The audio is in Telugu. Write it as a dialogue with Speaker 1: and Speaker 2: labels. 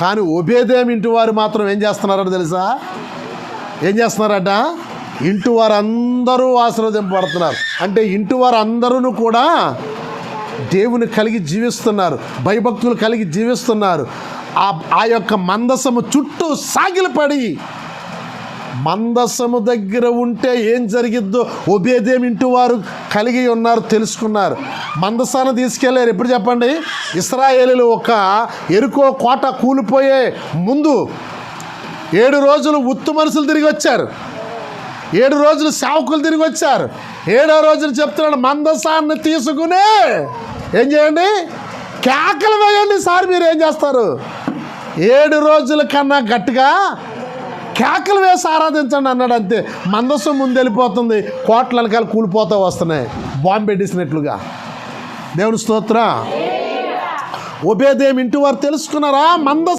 Speaker 1: కానీ ఒబేదేం ఇంటి వారు మాత్రం ఏం చేస్తున్నారట తెలుసా? ఏం చేస్తున్నారట? ఇంటి వారు అందరూ ఆశీర్వదింపబడుతున్నారు. అంటే ఇంటి వారు అందరూ కూడా దేవుని కలిగి జీవిస్తున్నారు, భయభక్తులు కలిగి జీవిస్తున్నారు. ఆ యొక్క మందసము చుట్టూ సాగిలపడి, మందసము దగ్గర ఉంటే ఏం జరిగిద్దో ఒబేదేం ఇంటి వారు కలిగి ఉన్నారు, తెలుసుకున్నారు. మందసాన్ని తీసుకెళ్ళారు. ఎప్పుడు చెప్పండి? ఇశ్రాయేలీయులు ఒక ఎరుకో కోట కూలిపోయే ముందు 7 రోజులు ఉత్తు మనుషులు తిరిగి వచ్చారు, 7 రోజులు సేవకులు తిరిగి వచ్చారు. 7వ రోజున చెప్తున్నాడు, మందసాన్ని తీసుకుని ఏం చేయండి? కేకలు వేయండి. సార్ మీరు ఏం చేస్తారు? 7 రోజుల కన్నా గట్టిగా కేకలు వేసి ఆరాధించండి అన్నాడు. అంతే. మందసం ముందు వెళ్ళిపోతుంది, కోట్ల వెనకాల కూలిపోతూ వస్తున్నాయి బాంబు పెట్టేసినట్లుగా. దేవుని స్తోత్రం. ఒబేదేం ఇంటి వారు తెలుసుకున్నారా? మందసం